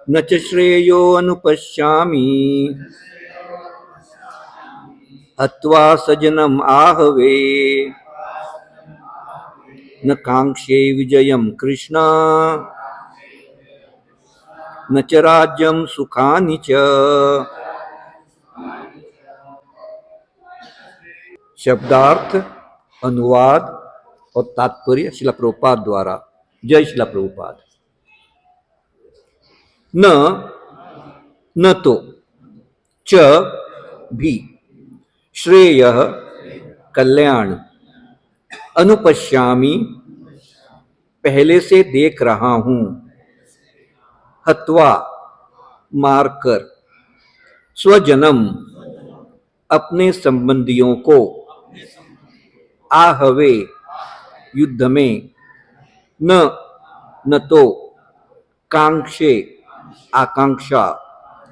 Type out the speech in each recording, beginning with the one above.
न च श्रेयो अनुपश्यामि हत्वा सजनम आहवे न कांक्षे विजयम कृष्ण न च राज्यम सुखानि च। शब्दार्थ, अनुवाद और तात्पर्य शिला प्रभुपाद द्वारा। जय शिला प्रभुपाद। न न तो, च भी, श्रेय कल्याण, अनुपश्यामी पहले से देख रहा हूं, हत्वा मारकर, स्वजनम अपने संबंधियों को, आहवे युद्ध में, न न तो कांक्षे आकांक्षा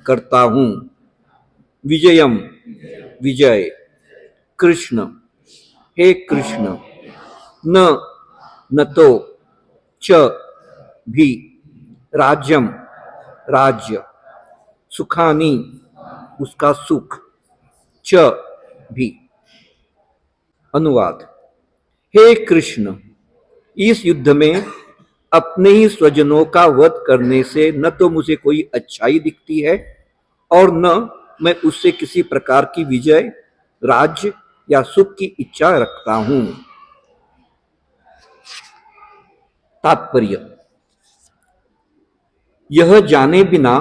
करता हूं, विजयम विजय, कृष्ण हे कृष्ण, न न तो, च भी, राज्यम राज्य, सुखानी उसका सुख, च भी। अनुवाद। हे कृष्ण, इस युद्ध में अपने ही स्वजनों का वध करने से न तो मुझे कोई अच्छाई दिखती है और न मैं उससे किसी प्रकार की विजय, राज्य या सुख की इच्छा रखता हूं। तात्पर्य। यह जाने बिना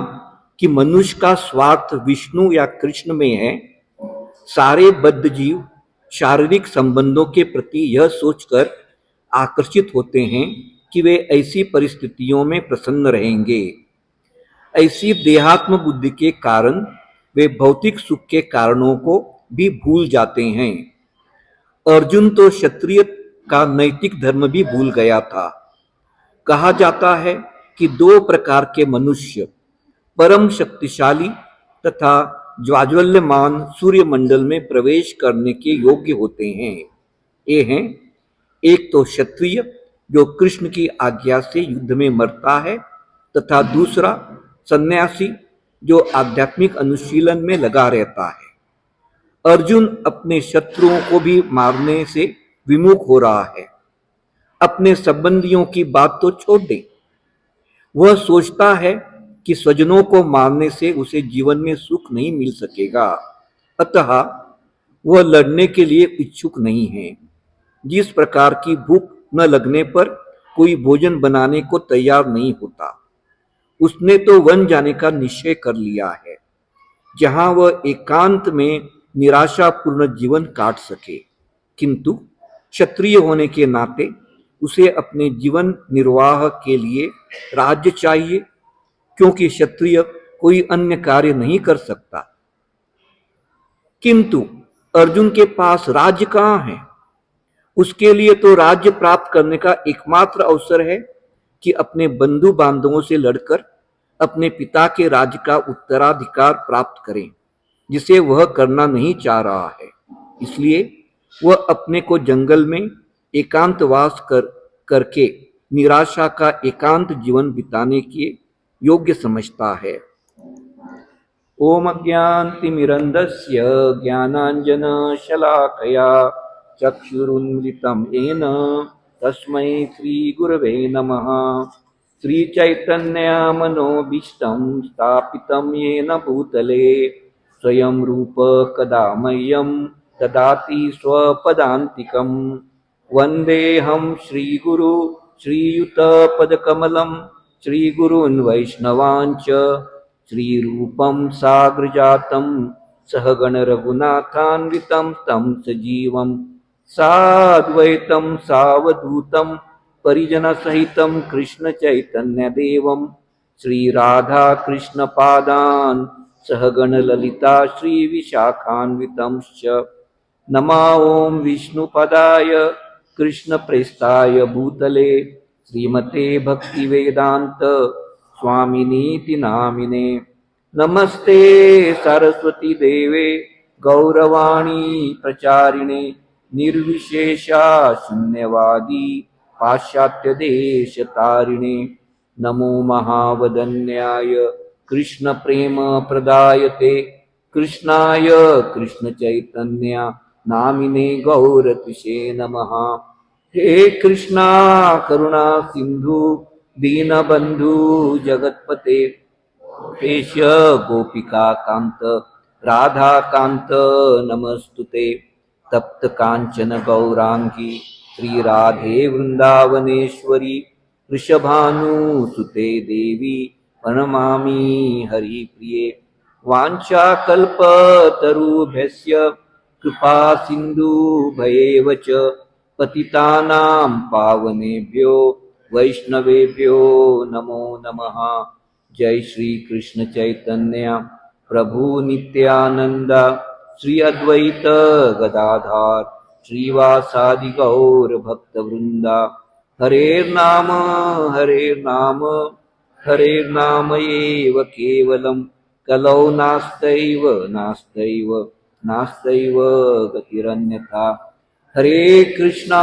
कि मनुष्य का स्वार्थ विष्णु या कृष्ण में है, सारे बद्ध जीव शारीरिक संबंधों के प्रति यह सोचकर आकर्षित होते हैं कि वे ऐसी परिस्थितियों में प्रसन्न रहेंगे। ऐसी देहात्म बुद्धि के कारण वे भौतिक सुख के कारणों को भी भूल जाते हैं। अर्जुन तो क्षत्रिय का नैतिक धर्म भी भूल गया था। कहा जाता है कि दो प्रकार के मनुष्य परम शक्तिशाली तथा ज्वाज्वल्यमान सूर्यमंडल में प्रवेश करने के योग्य होते हैं। ये हैं, एक तो क्षत्रिय जो कृष्ण की आज्ञा से युद्ध में मरता है तथा दूसरा सन्यासी जो आध्यात्मिक अनुशीलन में लगा रहता है। अर्जुन अपने शत्रुओं को भी मारने से विमुख हो रहा है। अपने संबंधियों की बात तो छोड़ दे, वह सोचता है कि स्वजनों को मारने से उसे जीवन में सुख नहीं मिल सकेगा, अतः वह लड़ने के लिए इच्छुक नहीं है। जिस प्रकार की भूख न लगने पर कोई भोजन बनाने को तैयार नहीं होता, उसने तो वन जाने का निश्चय कर लिया है, जहां वह एकांत में निराशापूर्ण जीवन काट सके। किंतु क्षत्रिय होने के नाते उसे अपने जीवन निर्वाह के लिए राज्य चाहिए, क्योंकि क्षत्रिय कोई अन्य कार्य नहीं कर सकता। किंतु अर्जुन के पास राज्य कहाँ है? उसके लिए तो राज्य प्राप्त करने का एकमात्र अवसर है कि अपने बंधु बांधवों से लड़कर अपने पिता के राज्य का उत्तराधिकार प्राप्त करें, जिसे वह करना नहीं चाह रहा है। इसलिए वह अपने को जंगल में एकांतवास करके निराशा का एकांत जीवन बिताने के योग्य समझता है। ओम अज्ञानतिमिरन्धस्य ज्ञानाञ्जनशलाकया चक्षुरुन्मिलितं येन तस्मै श्रीगुरवे नमः। श्रीचैतन्यमनोभीष्टं स्थापितं येन भूतले स्वयं रूप कदा मह्यं ददाति स्वपदान्तिकं। वन्देऽहं श्रीगुरु श्रीयुतपदकमलं श्रीगुरून् वैष्णवांश्च श्रीरूपं साग्रजातं सहगण रघुनाथान्वितं तं सजीवं साद्वैतं सावधूतं परिजनसहितं कृष्णचैतन्यदेवं श्रीराधाकृष्णपादान् सहगण ललिता श्रीविशाखान्वितंश्च नमः। ॐ विष्णुपदाय कृष्णप्रेष्ठाय भूतले श्रीमते भक्तिवेदान्त स्वामिनीति नामिने। नमस्ते सरस्वती देवे गौरवाणी प्रचारिणे निर्विशेषा शून्यवादी पाश्चात्य देश तारिणे। नमो महावदन्याय कृष्ण प्रेम प्रदायते कृष्णाय कृष्ण चैतन्य नामिने गौरतिशे नमः। हे कृष्णा करुणा सिंधु दीनबंधु जगतपते पेश गोपिका कांत राधा कांत नमस्तुते। तप्त कांचन गौरांगी श्री राधे वृंदावनेश्वरी वृषभानुसुते देवी प्रणमामि हरिप्रिये। वाञ्छाकल्पतरुभ्यस्य कृपा सिन्धुभ्येव च पतितानां पावनेभ्यो वैष्णवेभ्यो नमो नमः। जय श्री कृष्ण चैतन्य प्रभु नित्यानंद श्री अद्वैत गदाधार श्रीवासादि गौर भक्त वृंदा। हरे नाम हरे नाम एव केवलम कलौ नास्तैव नास्तैव नास्तैव गतिरन्यथा। हरे कृष्णा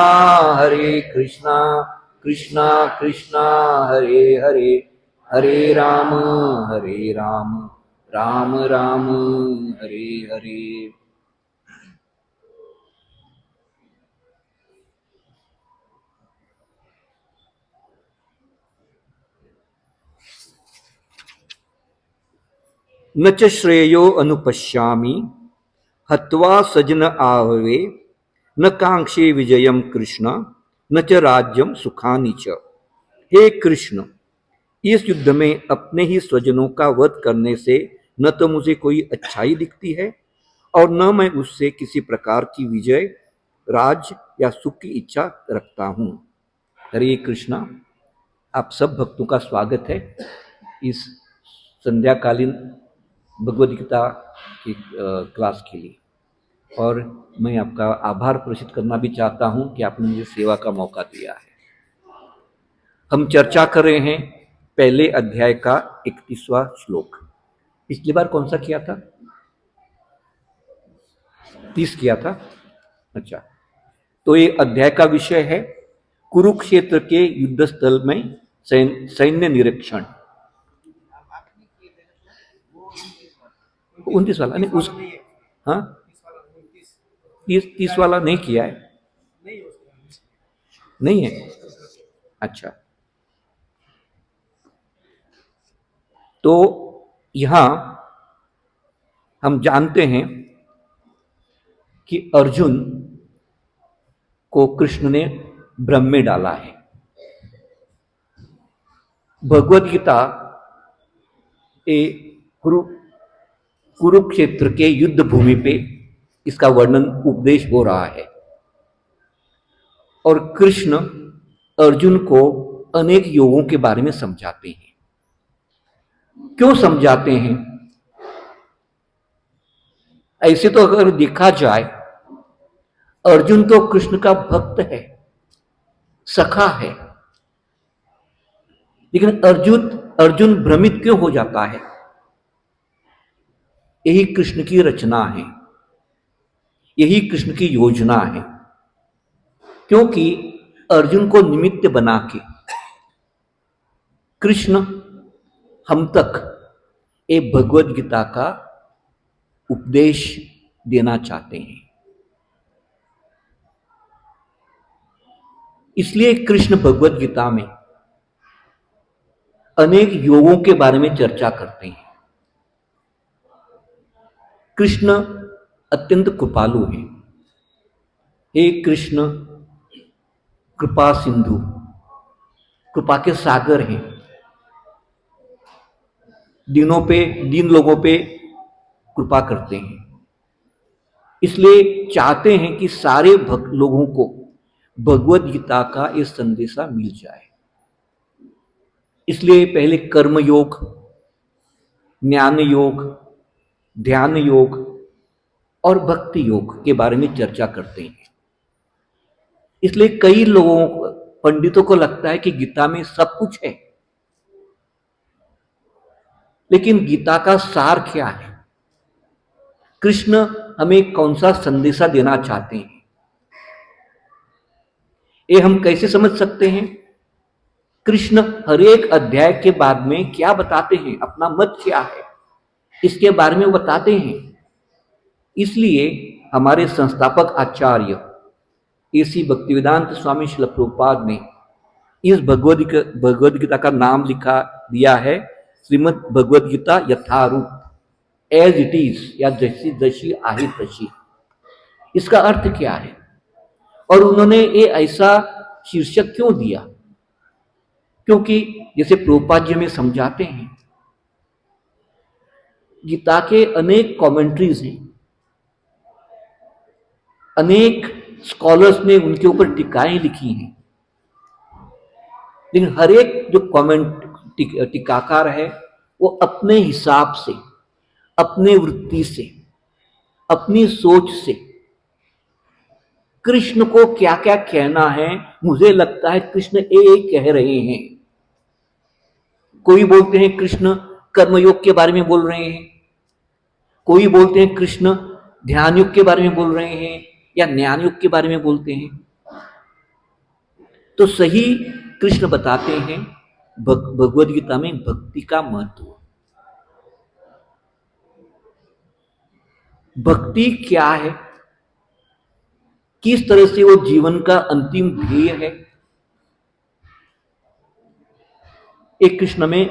कृष्णा कृष्णा हरे हरे हरे राम राम राम हरे हरे। न च श्रेयो अनुपश्यामि हत्वा सजन आहवे न कांक्षे विजयम कृष्ण न च राज्यम सुखानि च। हे कृष्ण, इस युद्ध में अपने ही स्वजनों का वध करने से न तो मुझे कोई अच्छाई दिखती है और न मैं उससे किसी प्रकार की विजय राज या सुख की इच्छा रखता हूँ। हरे कृष्णा। आप सब भक्तों का स्वागत है इस संध्याकालीन भगवद गीता की क्लास के लिए। और मैं आपका आभार प्रकट करना भी चाहता हूं कि आपने मुझे सेवा का मौका दिया है। हम चर्चा कर रहे हैं पहले अध्याय का 31वां श्लोक। पिछली बार कौन सा किया था? 30 किया था। अच्छा, तो ये अध्याय का विषय है कुरुक्षेत्र के युद्ध स्थल में सैन्य निरीक्षण। 29 वाला नहीं, उस हाँ 30 वाला नहीं किया है, नहीं है। अच्छा, तो यहां हम जानते हैं कि अर्जुन को कृष्ण ने भ्रम में डाला है। भगवद गीता कुरुक्षेत्र के युद्ध भूमि पे इसका वर्णन उपदेश हो रहा है और कृष्ण अर्जुन को अनेक योगों के बारे में समझाते हैं। क्यों समझाते हैं? ऐसे तो अगर देखा जाए अर्जुन तो कृष्ण का भक्त है, सखा है, लेकिन अर्जुन भ्रमित क्यों हो जाता है? यही कृष्ण की रचना है, यही कृष्ण की योजना है। क्योंकि अर्जुन को निमित्त बना के कृष्ण हम तक एक भगवद गीता का उपदेश देना चाहते हैं। इसलिए कृष्ण भगवद गीता में अनेक योगों के बारे में चर्चा करते हैं। कृष्ण अत्यंत कृपालु है। हे कृष्ण कृपा सिंधु, कृपा के सागर हैं। दीन लोगों पे कृपा करते हैं। इसलिए चाहते हैं कि सारे भक्त लोगों को भगवद गीता का ये संदेशा मिल जाए। इसलिए पहले कर्म योग, ज्ञान योग, ध्यान योग और भक्ति योग के बारे में चर्चा करते हैं। इसलिए कई लोगों पंडितों को लगता है कि गीता में सब कुछ है, लेकिन गीता का सार क्या है? कृष्ण हमें कौन सा संदेशा देना चाहते हैं, ये हम कैसे समझ सकते हैं? कृष्ण हर एक अध्याय के बाद में क्या बताते हैं, अपना मत क्या है, इसके बारे में बताते हैं। इसलिए हमारे संस्थापक आचार्य एसी भक्तिवेदांत स्वामी श्रील प्रभुपाद ने इस भगवद गीता का नाम लिखा दिया है Shrimad Bhagavad Gita Yatharoop, as it is, या जैसी जैसी आहे तशी। इसका अर्थ क्या है और उन्होंने ये ऐसा शीर्षक क्यों दिया? क्योंकि जैसे प्रभुपाद जी में समझाते हैं, गीता के अनेक कमेंट्रीज हैं, अनेक स्कॉलर्स ने उनके ऊपर टीकाएं लिखी हैं, लेकिन हर एक जो टीकाकार है वो अपने हिसाब से, अपने वृत्ति से, अपनी सोच से कृष्ण को क्या क्या कहना है, मुझे लगता है कृष्ण एक कह रहे हैं। कोई बोलते हैं कृष्ण कर्मयोग के बारे में बोल रहे हैं, कोई बोलते हैं कृष्ण ध्यान युग के बारे में बोल रहे हैं, या ज्ञान युग के बारे में बोलते हैं। तो सही कृष्ण बताते हैं भगवद गीता में भक्ति का महत्व। भक्ति क्या है, किस तरह से वो जीवन का अंतिम ध्येय है, एक कृष्ण में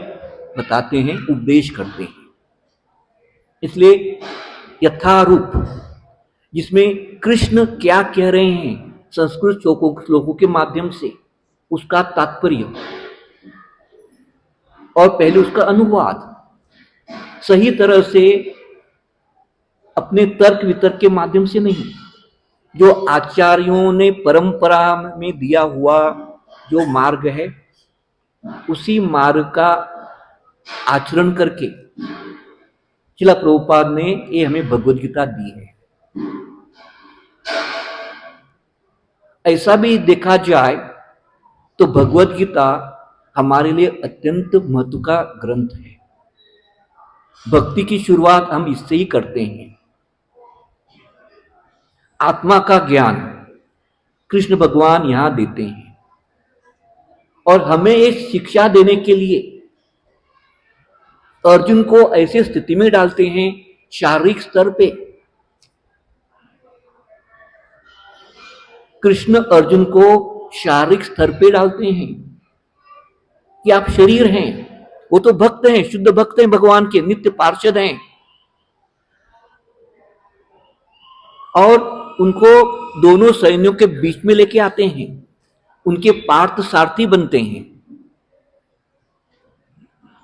बताते हैं, उपदेश करते हैं। इसलिए यथारूप, जिसमें कृष्ण क्या कह रहे हैं संस्कृत श्लोकों के माध्यम से, उसका तात्पर्य और पहले उसका अनुवाद सही तरह से, अपने तर्क वितर्क के माध्यम से नहीं, जो आचार्यों ने परंपरा में दिया हुआ जो मार्ग है, उसी मार्ग का आचरण करके श्रील प्रभुपाद ने ये हमें भगवद गीता दी है। ऐसा भी देखा जाए तो भगवद गीता हमारे लिए अत्यंत महत्व का ग्रंथ है। भक्ति की शुरुआत हम इससे ही करते हैं। आत्मा का ज्ञान कृष्ण भगवान यहां देते हैं और हमें एक शिक्षा देने के लिए अर्जुन को ऐसी स्थिति में डालते हैं, शारीरिक स्तर पे कृष्ण अर्जुन को शारीरिक स्तर पे डालते हैं कि आप शरीर हैं, वो तो भक्त हैं, शुद्ध भक्त हैं, भगवान के नित्य पार्षद हैं, और उनको दोनों सैन्यों के बीच में लेके आते हैं, उनके पार्थ सारथी बनते हैं।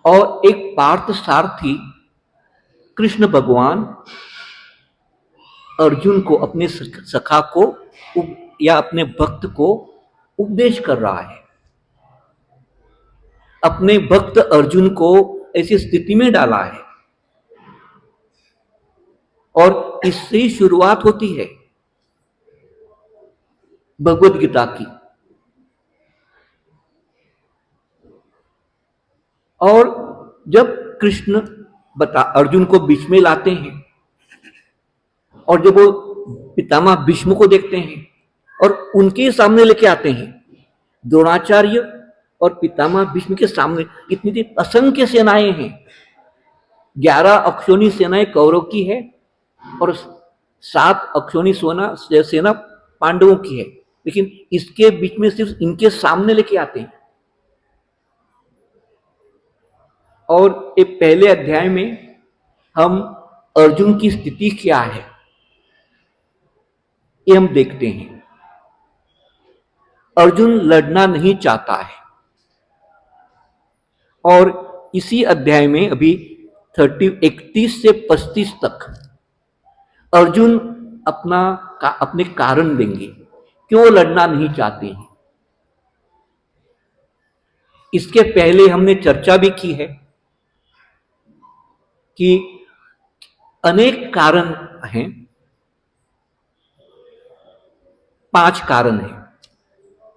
और एक पार्थ सारथी कृष्ण भगवान अर्जुन को, अपने सखा को या अपने भक्त को उपदेश कर रहा है। अपने भक्त अर्जुन को ऐसी स्थिति में डाला है और इससे ही शुरुआत होती है भगवद गीता की। और जब कृष्ण अर्जुन को बीच में लाते हैं और जब वो पितामह भीष्म को देखते हैं और उनके सामने लेके आते हैं, द्रोणाचार्य और पितामह भीष्म के सामने इतनी असंख्य सेनाएं हैं, 11 अक्षौणी सेनाएं कौरव की है और 7 अक्षौणी सेना पांडवों की है, लेकिन इसके बीच में सिर्फ इनके सामने लेके आते हैं। और एक पहले अध्याय में हम अर्जुन की स्थिति क्या है ये हम देखते हैं। अर्जुन लड़ना नहीं चाहता है और इसी अध्याय में अभी 31 से 35 तक अर्जुन अपने कारण देंगे क्यों लड़ना नहीं चाहते हैं। इसके पहले हमने चर्चा भी की है कि अनेक कारण हैं, 5 कारण हैं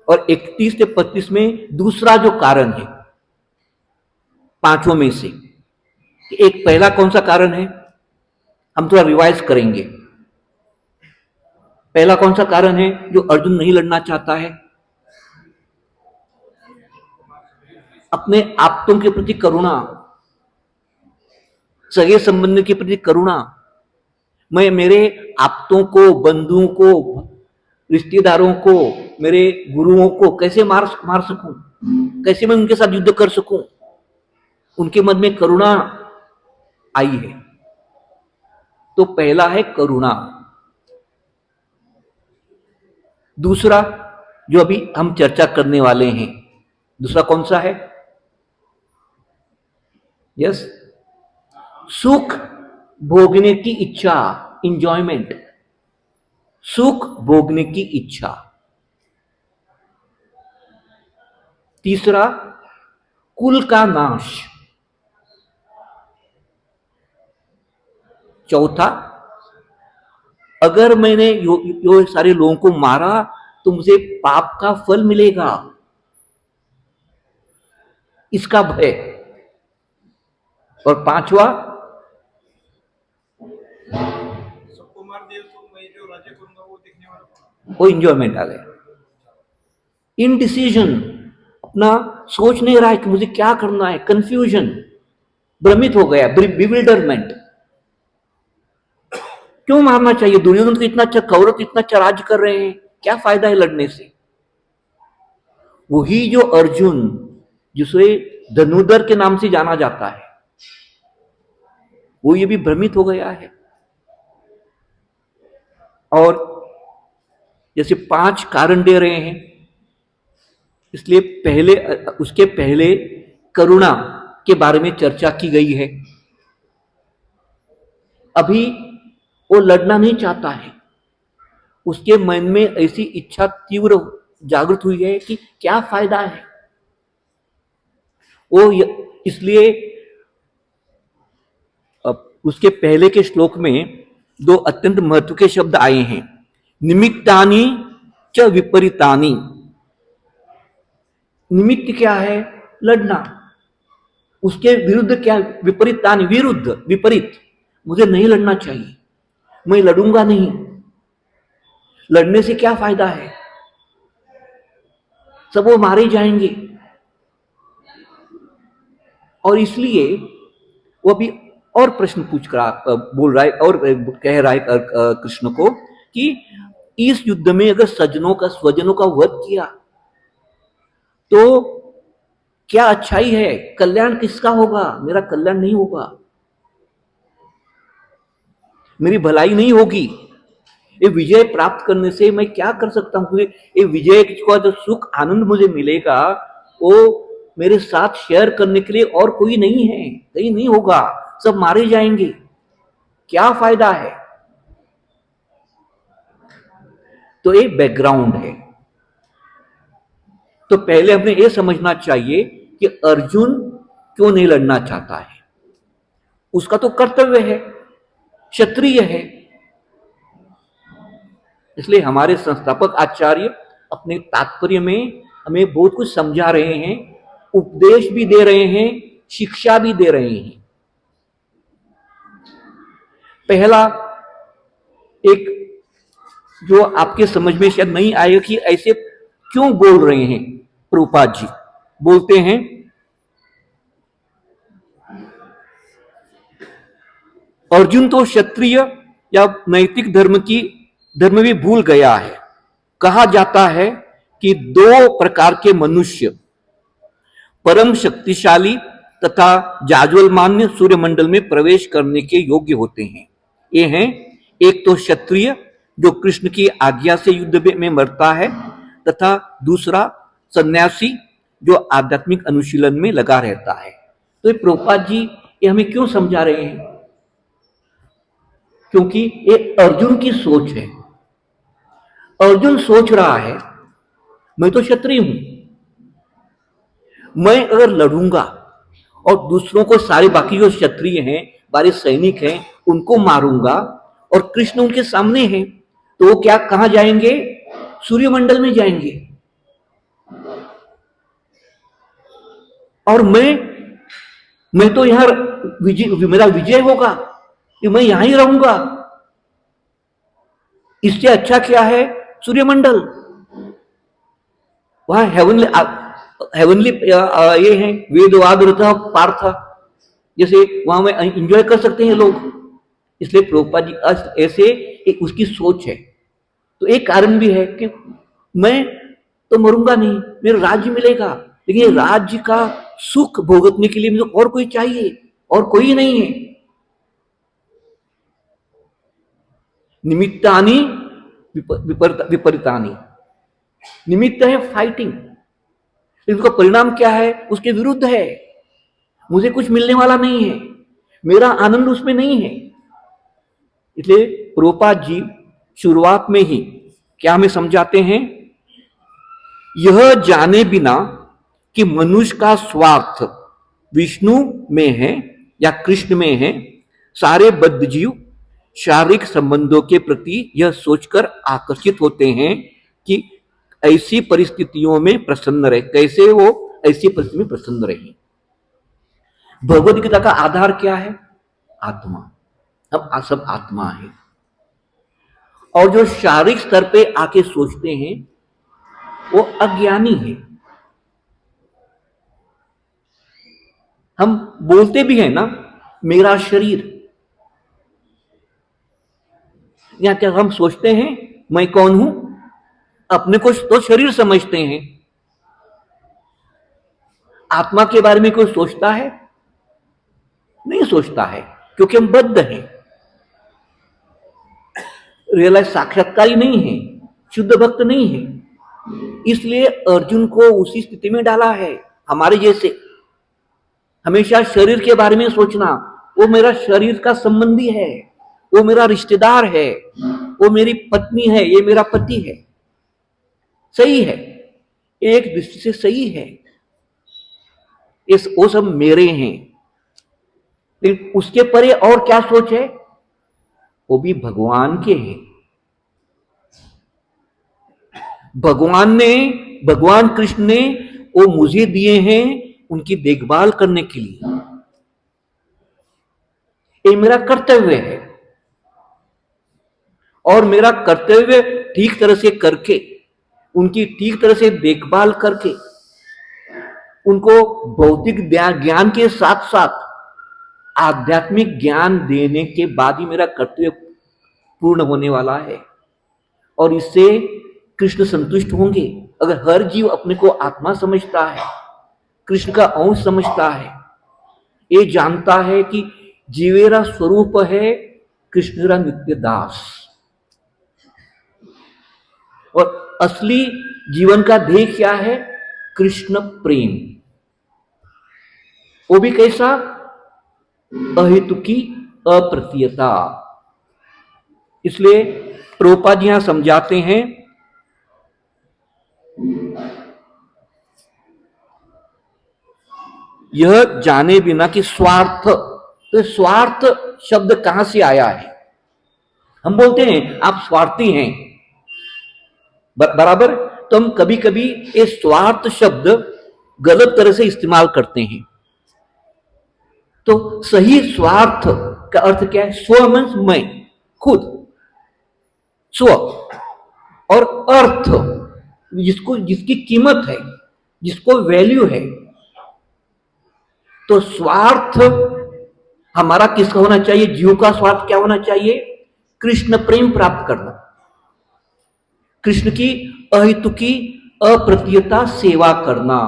और 31 से 35 में दूसरा जो कारण है पांचों में से, एक पहला कौन सा कारण है, हम थोड़ा रिवाइज करेंगे। पहला कौन सा कारण है जो अर्जुन नहीं लड़ना चाहता है? अपने आप्तों के प्रति करुणा, सगे संबंध के प्रति करुणा। मैं मेरे आप्तों को, बंधुओं को, रिश्तेदारों को, मेरे गुरुओं को कैसे मार सकूं, कैसे मैं उनके साथ युद्ध कर सकूं। उनके मन में करुणा आई है। तो पहला है करुणा। दूसरा जो अभी हम चर्चा करने वाले हैं, दूसरा कौन सा है? यस, सुख भोगने की इच्छा, इंजॉयमेंट, सुख भोगने की इच्छा। तीसरा कुल का नाश। चौथा, अगर मैंने यो सारे लोगों को मारा तो मुझे पाप का फल मिलेगा, इसका भय। और पांचवा, सबको मार दिया तो मैं जो राज्य करूंगा वो देखने वाला, वो इंजॉयमेंट आ गया। इनडिसीजन, अपना सोच नहीं रहा है कि मुझे क्या करना है, कंफ्यूजन, भ्रमित हो गया, बिविल्डरमेंट। क्यों मारना चाहिए? दुर्योधन तो इतना अच्छा, कौरव तो इतना अच्छा राज्य कर रहे हैं, क्या फायदा है लड़ने से? वही जो अर्जुन, जिसे धनुधर के नाम से जाना जाता है, वो ये भी भ्रमित हो गया है। और जैसे 5 कारण दे रहे हैं, इसलिए पहले, उसके पहले करुणा के बारे में चर्चा की गई है। अभी वो लड़ना नहीं चाहता है, उसके मन में ऐसी इच्छा तीव्र जागृत हुई है कि क्या फायदा है। वो इसलिए उसके पहले के श्लोक में 2 अत्यंत महत्व के शब्द आए हैं, निमित्तानि च विपरीतानि। निमित्त क्या है? लड़ना। उसके विरुद्ध क्या? विपरीतानि, विरुद्ध, विपरीत। मुझे नहीं लड़ना चाहिए, मैं लड़ूंगा नहीं। लड़ने से क्या फायदा है? सब वो मारे जाएंगे। और इसलिए वो अभी और प्रश्न पूछ कर बोल रहा है और कह रहा है कृष्ण को कि इस युद्ध में अगर स्वजनों का वध किया तो क्या अच्छाई है? कल्याण किसका होगा? मेरा कल्याण नहीं होगा, मेरी भलाई नहीं होगी। ये विजय प्राप्त करने से मैं क्या कर सकता हूं? ये विजय का जो सुख आनंद मुझे मिलेगा वो मेरे साथ शेयर करने के लिए और कोई नहीं है, कहीं नहीं होगा, सब मारे जाएंगे, क्या फायदा है? तो ये बैकग्राउंड है। तो पहले हमें यह समझना चाहिए कि अर्जुन क्यों नहीं लड़ना चाहता है। उसका तो कर्तव्य है, क्षत्रिय है। इसलिए हमारे संस्थापक आचार्य अपने तात्पर्य में हमें बहुत कुछ समझा रहे हैं, उपदेश भी दे रहे हैं, शिक्षा भी दे रहे हैं। पहला एक जो आपके समझ में शायद नहीं आएगा कि ऐसे क्यों बोल रहे हैं, प्रभुपाद जी बोलते हैं, अर्जुन तो क्षत्रिय या नैतिक धर्म भी भूल गया है। कहा जाता है कि 2 प्रकार के मनुष्य परम शक्तिशाली तथा जाज्वल्यमान सूर्यमंडल में प्रवेश करने के योग्य होते हैं। ये हैं, एक तो क्षत्रिय जो कृष्ण की आज्ञा से युद्ध में मरता है, तथा दूसरा सन्यासी जो आध्यात्मिक अनुशीलन में लगा रहता है। तो प्रभुपाद जी ये हमें क्यों समझा रहे हैं? क्योंकि ये अर्जुन की सोच है। अर्जुन सोच रहा है मैं तो क्षत्रिय हूं, मैं अगर लड़ूंगा और दूसरों को, सारे बाकी जो क्षत्रिय हैं, बारे सैनिक हैं, उनको मारूंगा और कृष्ण उनके सामने हैं, तो वो क्या, कहां जाएंगे? सूर्यमंडल में जाएंगे। और मैं तो यहां मेरा विजय होगा कि मैं यहां ही रहूंगा। इससे अच्छा क्या है? सूर्यमंडल, वहां हेवनली हेवनली ये है वेदवाद रथ पार्थ, जैसे वहां में एंजॉय कर सकते हैं लोग। इसलिए प्रभुपाद जी ऐसे एक उसकी सोच है। तो एक कारण भी है कि मैं तो मरूंगा नहीं, मेरा राज्य मिलेगा, लेकिन ये राज्य का सुख भोगतने के लिए मुझे और कोई चाहिए, और कोई नहीं है। निमित्तानि विपरीतानि, निमित्त है फाइटिंग, इसका परिणाम क्या है, उसके विरुद्ध है। मुझे कुछ मिलने वाला नहीं है, मेरा आनंद उसमें नहीं है। इसलिए प्रभुपाद जी शुरुआत में ही क्या हमें समझाते हैं, यह जाने बिना कि मनुष्य का स्वार्थ विष्णु में है या कृष्ण में है, सारे बद्ध जीव शारीरिक संबंधों के प्रति यह सोचकर आकर्षित होते हैं कि ऐसी परिस्थितियों में प्रसन्न रहे, कैसे वो ऐसी परिस्थिति में प्रसन्न रहे। भगवद गीता का आधार क्या है, आत्मा। हम सब आत्मा है, और जो शारीरिक स्तर पे आके सोचते हैं वो अज्ञानी है। हम बोलते भी हैं ना, मेरा शरीर, या क्या हम सोचते हैं मैं कौन हूं? अपने को तो शरीर समझते हैं। आत्मा के बारे में कोई सोचता है? नहीं सोचता है, क्योंकि हम बद्ध हैं। रियलाइज साक्षात्कार ही नहीं है, शुद्ध भक्त नहीं है। इसलिए अर्जुन को उसी स्थिति में डाला है हमारे जैसे। हमेशा शरीर के बारे में सोचना, वो मेरा शरीर का संबंधी है, वो मेरा रिश्तेदार है, वो मेरी पत्नी है, ये मेरा पति है। सही है, एक दृष्टि से सही है, वो सब मेरे हैं। लेकिन उसके परे और क्या सोच है, वो भी भगवान के हैं। भगवान कृष्ण ने वो मुझे दिए हैं उनकी देखभाल करने के लिए, ये मेरा कर्तव्य है। और मेरा कर्तव्य ठीक तरह से करके, उनकी ठीक तरह से देखभाल करके, उनको भौतिक ज्ञान के साथ साथ आध्यात्मिक ज्ञान देने के बाद ही मेरा कर्तव्य पूर्ण होने वाला है। और इससे कृष्ण संतुष्ट होंगे। अगर हर जीव अपने को आत्मा समझता है, कृष्ण का अंश समझता है, ये जानता है कि जीवेरा स्वरूप है कृष्णरा नित्य दास, और असली जीवन का ध्येय क्या है, कृष्ण प्रेम। वो भी कैसा, अहेतुकी अप्रतीयता। इसलिए प्रभुपाद जी यहां समझाते हैं, यह जाने बिना कि स्वार्थ, तो स्वार्थ शब्द कहां से आया है? हम बोलते हैं आप स्वार्थी हैं, बराबर। तो हम कभी कभी ये स्वार्थ शब्द गलत तरह से इस्तेमाल करते हैं। तो सही स्वार्थ का अर्थ क्या है? स्व मीन्स मैं, खुद, स्व, और अर्थ जिसकी कीमत है, जिसको वैल्यू है। तो स्वार्थ हमारा किसका होना चाहिए? जीव का स्वार्थ क्या होना चाहिए? कृष्ण प्रेम प्राप्त करना, कृष्ण की अहेतुकी अप्रतीयता सेवा करना।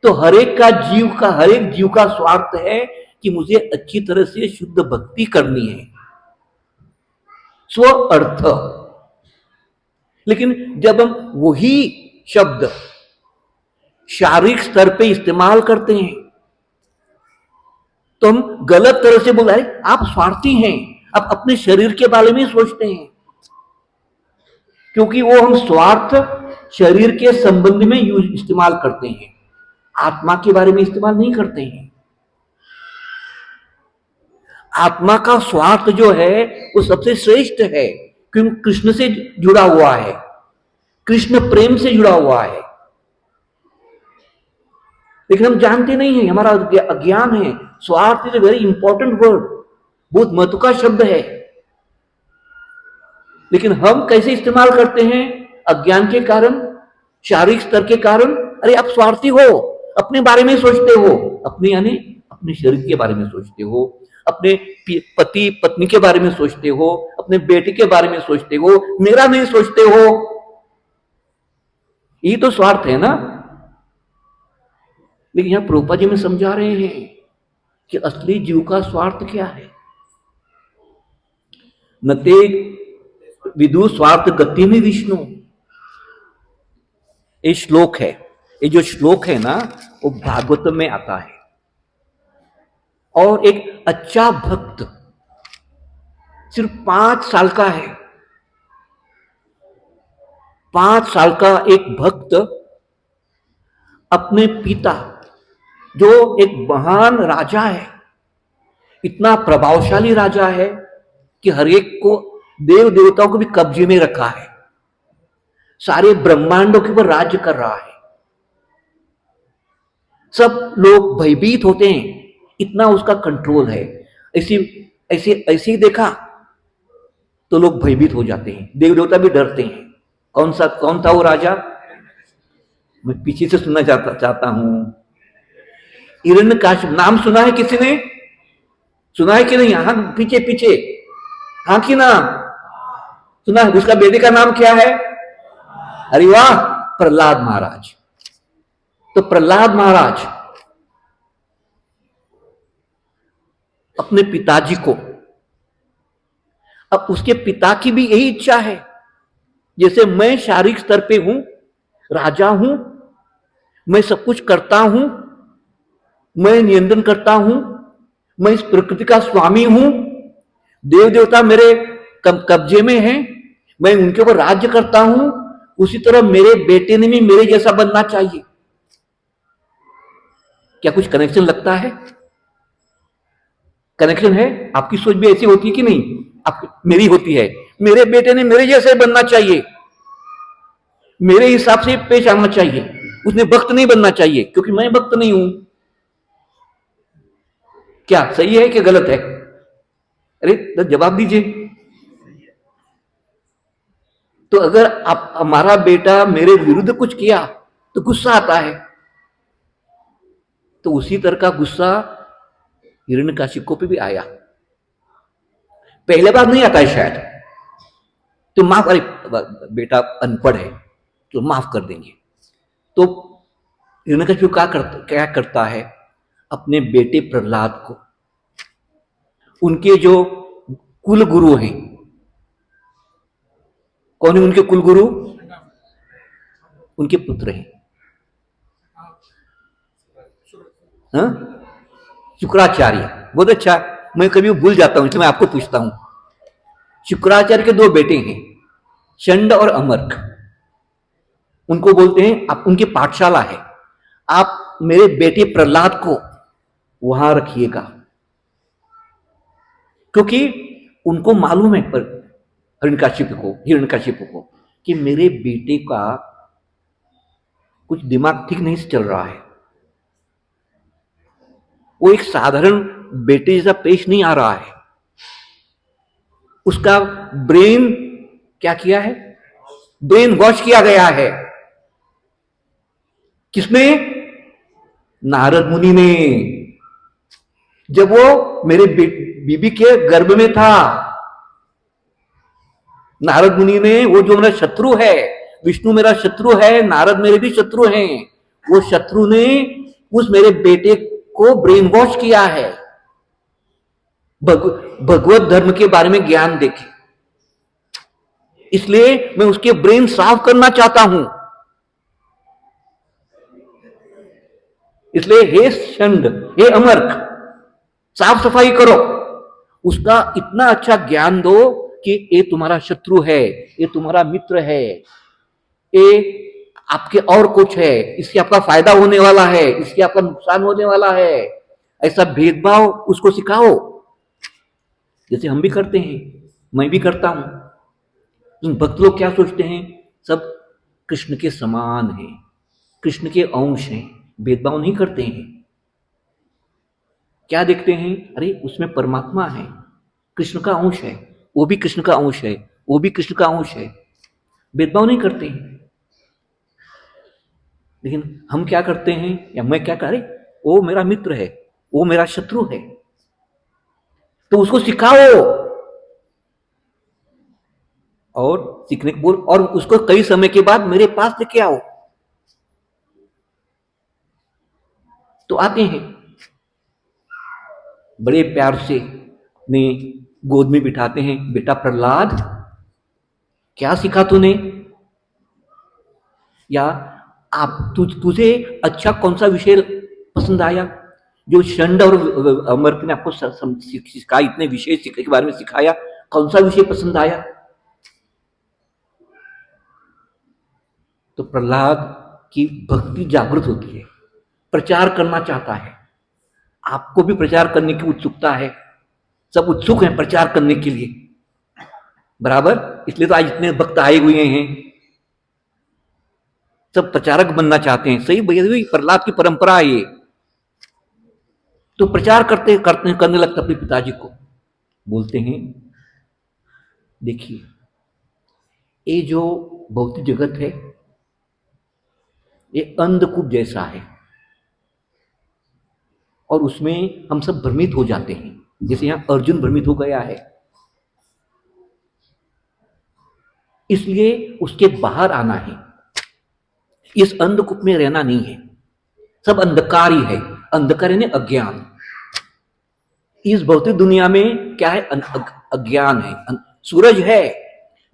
तो हर एक जीव का स्वार्थ है कि मुझे अच्छी तरह से शुद्ध भक्ति करनी है, स्व अर्थ। लेकिन जब हम वही शब्द शारीरिक स्तर पे इस्तेमाल करते हैं तो हम गलत तरह से बोल रहे हैं, आप स्वार्थी हैं, आप अपने शरीर के बारे में सोचते हैं। क्योंकि वो हम स्वार्थ शरीर के संबंध में इस्तेमाल करते हैं, आत्मा के बारे में इस्तेमाल नहीं करते हैं। आत्मा का स्वार्थ जो है वो सबसे श्रेष्ठ है, क्योंकि कृष्ण से जुड़ा हुआ है, कृष्ण प्रेम से जुड़ा हुआ है। लेकिन हम जानते नहीं हैं, हमारा अज्ञान है। स्वार्थ is a very important word, बहुत महत्व का शब्द है। लेकिन हम कैसे इस्तेमाल करते हैं? अज्ञान के कारण। शारीरिक स्तर के कारण अरे आप स्वार्थी हो, अपने बारे में सोचते हो, अपने यानी अपने शरीर के बारे में सोचते हो, अपने पति पत्नी के बारे में सोचते हो, अपने बेटे के बारे में सोचते हो, मेरा नहीं सोचते हो। ये तो स्वार्थ है ना। लेकिन यहां प्रभुपाद जी में समझा रहे हैं कि असली जीव का स्वार्थ क्या है। नते विदु स्वार्थ गति में विष्णु, ये श्लोक है। ये जो श्लोक है ना वो भागवत में आता है। और एक अच्छा भक्त सिर्फ 5 साल का है, 5 साल का एक भक्त अपने पिता जो एक महान राजा है, इतना प्रभावशाली राजा है कि हर एक को देव देवताओं को भी कब्जे में रखा है, सारे ब्रह्मांडों के ऊपर राज्य कर रहा है, सब लोग भयभीत होते हैं, इतना उसका कंट्रोल है। ऐसी ऐसे ऐसे ही देखा तो लोग भयभीत हो जाते हैं, देव देवता भी डरते हैं। कौन था वो राजा? मैं पीछे से सुनना चाहता हूं। हिरण्यकाशिप नाम सुना है किसी ने? सुना है कि नहीं? हाँ, पीछे पीछे, हाँ कि ना? सुना है। उसका बेटे का नाम क्या है? अरे वाह, प्रहलाद महाराज। तो प्रहलाद महाराज अपने पिताजी को, अब उसके पिता की भी यही इच्छा है, जैसे मैं शारीरिक स्तर पे हूं, राजा हूं, मैं सब कुछ करता हूं, मैं नियंत्रण करता हूं, मैं इस प्रकृति का स्वामी हूं, देव देवता मेरे कब्जे में हैं, मैं उनके ऊपर राज्य करता हूं, उसी तरह मेरे बेटे ने भी मेरे जैसा बनना चाहिए। क्या कुछ कनेक्शन लगता है? कनेक्शन है? आपकी सोच भी ऐसी होती है कि नहीं? मेरी होती है, मेरे बेटे ने मेरे जैसे बनना चाहिए, मेरे हिसाब से पेश आना चाहिए, उसने भक्त नहीं बनना चाहिए क्योंकि मैं भक्त नहीं हूं। क्या सही है कि गलत है? अरे तो जवाब दीजिए। तो अगर आप हमारा बेटा मेरे विरुद्ध कुछ किया तो गुस्सा आता है, तो उसी तरह का गुस्सा हिरण्यकाशिप पे भी आया। पहले बार नहीं आता है शायद, तो माफ, अरे बेटा अनपढ़ है तो माफ कर देंगे। तो हिरण्यकशिपु क्या करता है? अपने बेटे प्रहलाद को, उनके जो कुल गुरु हैं, कौन है उनके कुल गुरु? उनके पुत्र हैं, हाँ? शुक्राचार्य। बहुत अच्छा, मैं कभी भूल जाता हूं इसलिए मैं आपको पूछता हूं। शुक्राचार्य के 2 बेटे हैं, शंड और अमर्क। उनको बोलते हैं, आप उनकी पाठशाला है, आप मेरे बेटे प्रहलाद को वहां रखिएगा, क्योंकि उनको मालूम है पर हिरण्यकशिपु को कि मेरे बेटे का कुछ दिमाग ठीक नहीं से चल रहा है, वो एक साधारण बेटे जैसा पेश नहीं आ रहा है, उसका ब्रेन क्या किया है? ब्रेन वॉश किया गया है। किसने? नारद मुनि ने। जब वो मेरे बीबी के गर्भ में था, नारद मुनि ने, वो जो मेरा शत्रु है, विष्णु मेरा शत्रु है, नारद मेरे भी शत्रु हैं, वो शत्रु ने उस मेरे बेटे को ब्रेन वॉश किया है, भगवत धर्म के बारे में ज्ञान देके। इसलिए मैं उसके ब्रेन साफ करना चाहता हूं। इसलिए हे शंड, हे अमर्क, साफ सफाई करो, उसका इतना अच्छा ज्ञान दो कि ये तुम्हारा शत्रु है, ये तुम्हारा मित्र है, ये आपके और कुछ है, इससे आपका फायदा होने वाला है, इससे आपका नुकसान होने वाला है। ऐसा भेदभाव उसको सिखाओ, जैसे हम भी करते हैं, मैं भी करता हूं। भक्त लोग क्या सोचते हैं? सब कृष्ण के समान हैं, कृष्ण के अंश हैं, भेदभाव नहीं करते हैं। क्या देखते हैं? अरे उसमें परमात्मा है, कृष्ण का अंश है, वो भी कृष्ण का अंश है, वो भी कृष्ण का अंश है, भेदभाव नहीं करते हैं। लेकिन हम क्या करते हैं, या मैं क्या करे, वो मेरा मित्र है, वो मेरा शत्रु है, तो उसको सिखाओ और सीखने को बोल, और उसको कई समय के बाद मेरे पास लेके आओ। तो आते हैं, बड़े प्यार से ने गोद में बिठाते हैं, बेटा प्रहलाद क्या सीखा तूने, या तुझे अच्छा कौन सा विषय पसंद आया, जो षंड और अमृत ने आपको सिखाया, इतने विषय के बारे में सिखाया, कौन सा विषय पसंद आया। तो प्रहलाद की भक्ति जागृत होती है, प्रचार करना चाहता है, आपको भी प्रचार करने की उत्सुकता है, सब उत्सुक हैं प्रचार करने के लिए, बराबर, इसलिए तो आज इतने भक्त आए हुए हैं, सब प्रचारक बनना चाहते हैं, सही भैया, प्रहलाद की परंपरा है ये। तो प्रचार करते करते करने लगता अपने पिताजी को, बोलते हैं देखिए ये जो भौतिक जगत है ये अंधकूप जैसा है, और उसमें हम सब भ्रमित हो जाते हैं, जैसे यहां अर्जुन भ्रमित हो गया है, इसलिए उसके बाहर आना है, इस अंधकूप में रहना नहीं है, सब अंधकार ही है, अंधकार यानी अज्ञान। इस भौतिक दुनिया में क्या है, अज्ञान है, सूरज है,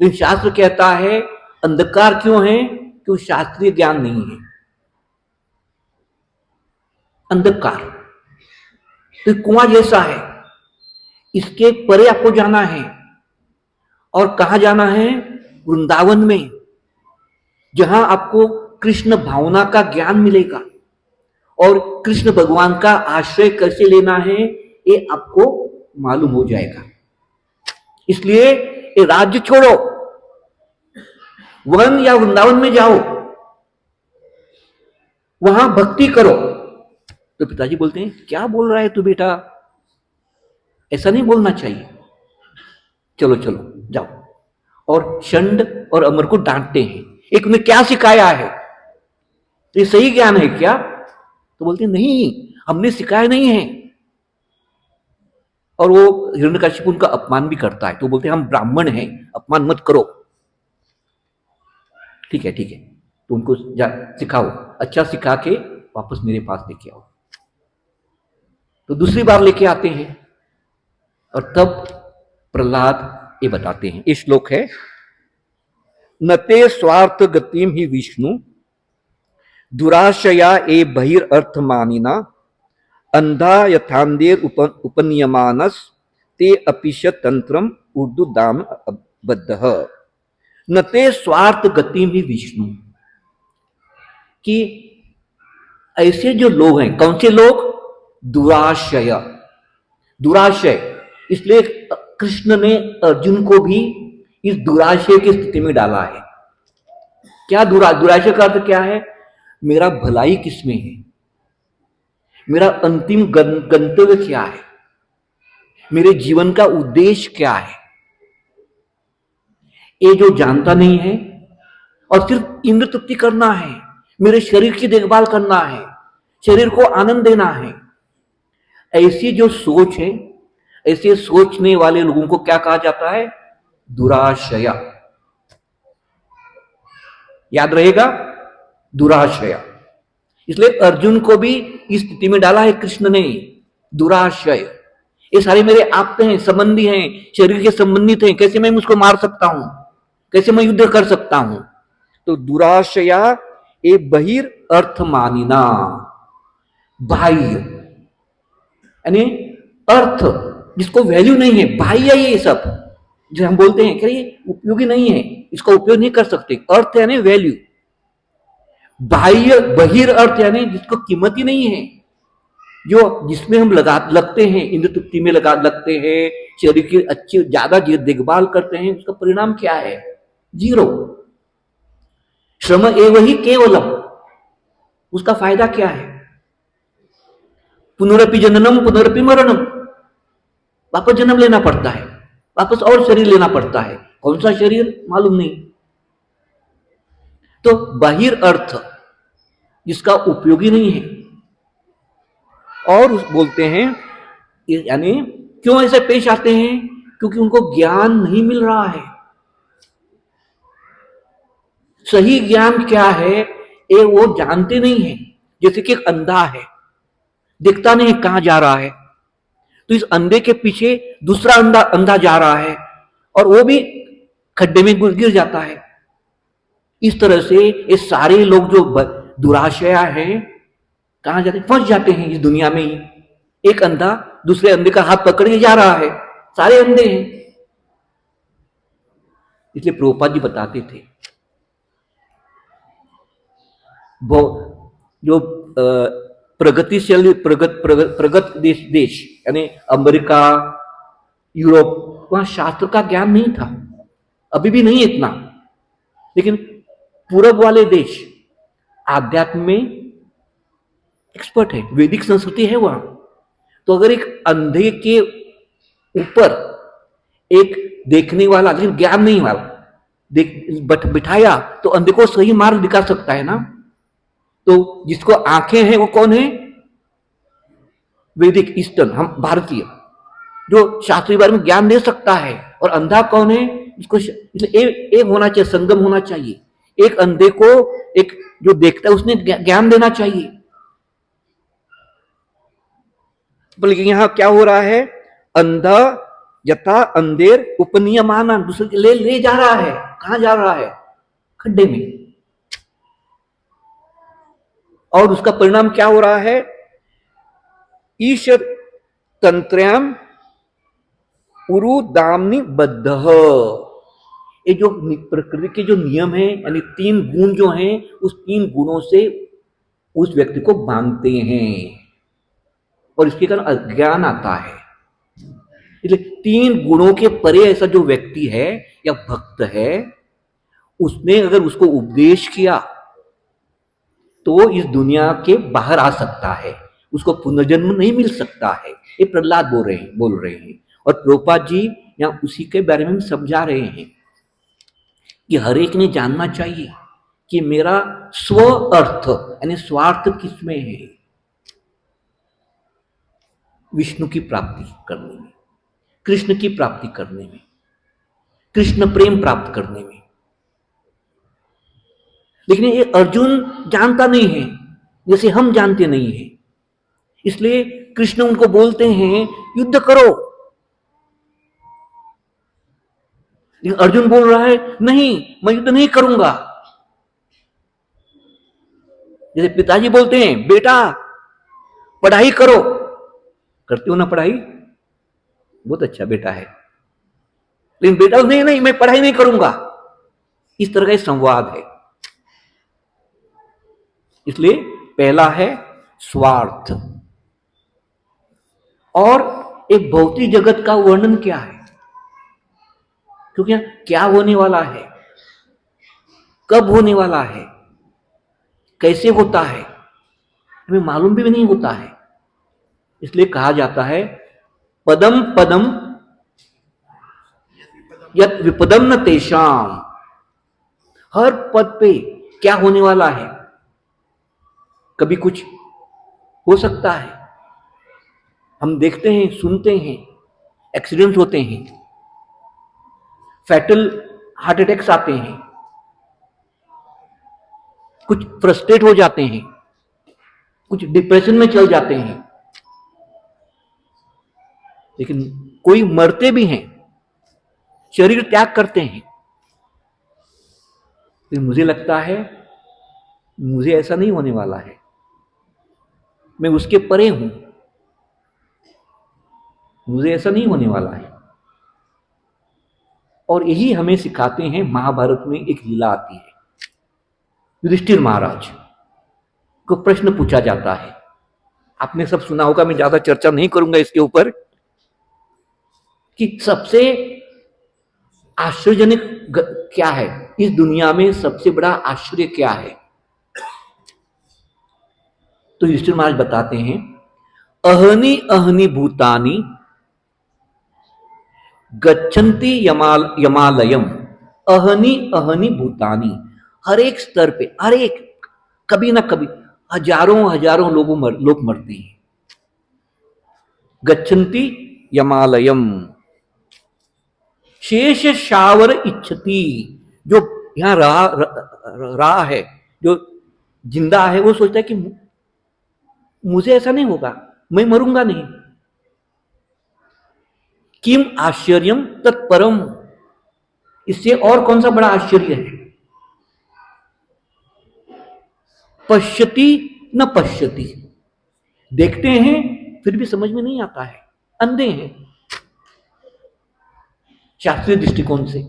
लेकिन शास्त्र कहता है अंधकार क्यों है, क्यों शास्त्रीय ज्ञान नहीं है, अंधकार तो कुआं जैसा है, इसके परे आपको जाना है, और कहां जाना है, वृंदावन में, जहां आपको कृष्ण भावना का ज्ञान मिलेगा, और कृष्ण भगवान का आश्रय कैसे लेना है ये आपको मालूम हो जाएगा। इसलिए ये राज्य छोड़ो, वन या वृंदावन में जाओ, वहां भक्ति करो। तो पिताजी बोलते हैं क्या बोल रहा है तू बेटा, ऐसा नहीं बोलना चाहिए, चलो चलो जाओ, और षंड और अमर को डांटते हैं, एक ने क्या सिखाया है, ये सही ज्ञान है क्या, तो बोलते हैं नहीं हमने सिखाया नहीं है, और वो हिरण्यकशिपु उनका अपमान भी करता है, तो बोलते हैं हम ब्राह्मण हैं, अपमान मत करो, ठीक है ठीक है, तो उनको सिखाओ, अच्छा सिखा के वापस मेरे पास लेके आओ। तो दूसरी बार लेके आते हैं, और तब प्रहलाद ये बताते हैं, ये श्लोक है, नते स्वार्थ गतिम ही विष्णु दुराशया ए बहिर्थ मानिना अंधा यथांदेर उपनियमानस ते अपिश तंत्रम उर्दू दाम बद्ध नते स्वार्थ गतिम ही विष्णु, कि ऐसे जो लोग हैं, कौन से लोग, दुराशय, दुराशय, इसलिए कृष्ण ने अर्जुन को भी इस दुराशय की स्थिति में डाला है। क्या दुराशय का अर्थ क्या है, मेरा भलाई किसमें है, मेरा अंतिम गंतव्य क्या है, मेरे जीवन का उद्देश्य क्या है, ये जो जानता नहीं है, और सिर्फ इंद्र तृप्ति करना है, मेरे शरीर की देखभाल करना है, शरीर को आनंद देना है, ऐसी जो सोच है, ऐसे सोचने वाले लोगों को क्या कहा जाता है, दुराशया, याद रहेगा, दुराशया। इसलिए अर्जुन को भी इस स्थिति में डाला है कृष्ण ने, दुराशय, ये सारे मेरे आप्त हैं, संबंधी हैं, शरीर के संबंधित हैं, कैसे मैं उसको मार सकता हूं, कैसे मैं युद्ध कर सकता हूं, तो दुराशया ए बहिर्थ मानिना, बाह्य यानी अर्थ जिसको वैल्यू नहीं है, बाह्य ये सब जो हम बोलते हैं कि ये उपयोगी नहीं है, इसका उपयोग नहीं कर सकते, अर्थ यानी वैल्यू, बाह्य बहिर्थ यानी जिसको कीमत ही नहीं है, जो जिसमें हम लगते हैं, इंद्र तृप्ति में लगते हैं, शरीर की अच्छी ज्यादा देखभाल करते हैं, उसका परिणाम क्या है, जीरो, श्रम एवं ही केवलम, उसका फायदा क्या है, पुनरपि जननम पुनरपि मरणम, वापस जन्म लेना पड़ता है, वापस और शरीर लेना पड़ता है, कौन सा शरीर मालूम नहीं। तो बाहिर अर्थ जिसका उपयोग ही नहीं है। और बोलते हैं यानी क्यों ऐसे पेश आते हैं? क्योंकि उनको ज्ञान नहीं मिल रहा है। सही ज्ञान क्या है ये वो जानते नहीं है। जैसे कि एक अंधा है, दिखता नहीं है कहां जा रहा है, तो इस अंधे के पीछे दूसरा अंधा अंधा जा रहा है और वो भी खड्डे में गिर जाता है। इस तरह से ये सारे लोग जो दुराशया हैं कहां जाते, फंस जाते हैं इस दुनिया में ही। एक अंधा दूसरे अंधे का हाथ पकड़ के जा रहा है, सारे अंधे हैं। इसलिए प्रभुपाद जी बताते थे वो जो प्रगतिशील प्रगत देश यानी अमेरिका, यूरोप, वहां शास्त्र का ज्ञान नहीं था, अभी भी नहीं इतना। लेकिन पूरब वाले देश आध्यात्म में एक्सपर्ट है, वैदिक संस्कृति है वहां। तो अगर एक अंधे के ऊपर एक देखने वाला लेकिन ज्ञान नहीं वाला बिठाया तो अंधे को सही मार्ग दिखा सकता है ना। तो जिसको आंखें हैं वो कौन है? वैदिक ईस्टर्न, हम भारतीय, जो शास्त्रीय बारे में ज्ञान दे सकता है। और अंधा कौन है? इसको एक होना चाहिए, संगम होना चाहिए। एक अंधे को एक जो देखता है उसने ज्ञान देना चाहिए। बल्कि यहां क्या हो रहा है? अंधा यथा अंधेर उपनियमाना, दूसरे के ले जा रहा है। कहां जा रहा है? खड्डे में। और उसका परिणाम क्या हो रहा है? ईश्वर तंत्र्याम उरुदामनी बद्ध। ये जो प्रकृति के जो नियम है यानी 3 गुण जो हैं, उस 3 गुणों से उस व्यक्ति को बांधते हैं और इसके कारण अज्ञान आता है। इसलिए 3 गुणों के परे ऐसा जो व्यक्ति है या भक्त है, उसने अगर उसको उपदेश किया तो इस दुनिया के बाहर आ सकता है, उसको पुनर्जन्म नहीं मिल सकता है। ये प्रहलाद बोल रहे हैं। और प्रभुपाद जी यहां उसी के बारे में समझा रहे हैं कि हर एक ने जानना चाहिए कि मेरा स्व अर्थ यानी स्वार्थ किसमें है? विष्णु की प्राप्ति करने में, कृष्ण की प्राप्ति करने में, कृष्ण प्रेम प्राप्त करने में। लेकिन ये अर्जुन जानता नहीं है, जैसे हम जानते नहीं है। इसलिए कृष्ण उनको बोलते हैं युद्ध करो, लेकिन अर्जुन बोल रहा है नहीं, मैं युद्ध नहीं करूंगा। जैसे पिताजी बोलते हैं बेटा पढ़ाई करो, करते हो ना पढ़ाई? बहुत अच्छा बेटा है, लेकिन बेटा नहीं नहीं मैं पढ़ाई नहीं करूंगा। इस तरह का संवाद है। इसलिए पहला है स्वार्थ। और एक भौतिक जगत का वर्णन क्या है? क्योंकि क्या होने वाला है, कब होने वाला है, कैसे होता है, हमें मालूम भी नहीं होता है। इसलिए कहा जाता है पदम पदम यत विपदम न तेषाम। हर पद पे क्या होने वाला है, कभी कुछ हो सकता है। हम देखते हैं, सुनते हैं, एक्सीडेंट होते हैं, फैटल हार्ट अटैक्स आते हैं, कुछ फ्रस्ट्रेट हो जाते हैं, कुछ डिप्रेशन में चल जाते हैं। लेकिन कोई मरते भी हैं, शरीर त्याग करते हैं। लेकिन मुझे लगता है मुझे ऐसा नहीं होने वाला है, मैं उसके परे हूं, मुझे ऐसा नहीं होने वाला है। और यही हमें सिखाते हैं। महाभारत में एक लीला आती है, युधिष्ठिर महाराज को प्रश्न पूछा जाता है, आपने सब सुना होगा, मैं ज्यादा चर्चा नहीं करूंगा इसके ऊपर, कि सबसे आश्चर्यजनक क्या है, इस दुनिया में सबसे बड़ा आश्चर्य क्या है? तो युधिष्ठिर महाराज बताते हैं अहनि अहनि भूतानि गच्छन्ति यमालयम। अहनि अहनि भूतानि, हर एक स्तर पे, हर एक कभी ना कभी हजारों हजारों लोग मरते हैं। गच्छन्ति यमालयम शेष शावर इच्छति, जो यहां रहा है, जो जिंदा है, वो सोचता है कि मुझे ऐसा नहीं होगा, मैं मरूंगा नहीं। किम आश्चर्यम तत्परम, इससे और कौन सा बड़ा आश्चर्य है। पश्यति न पश्यति, देखते हैं फिर भी समझ में नहीं आता है, अंधे हैं शास्त्रीय दृष्टिकोण से।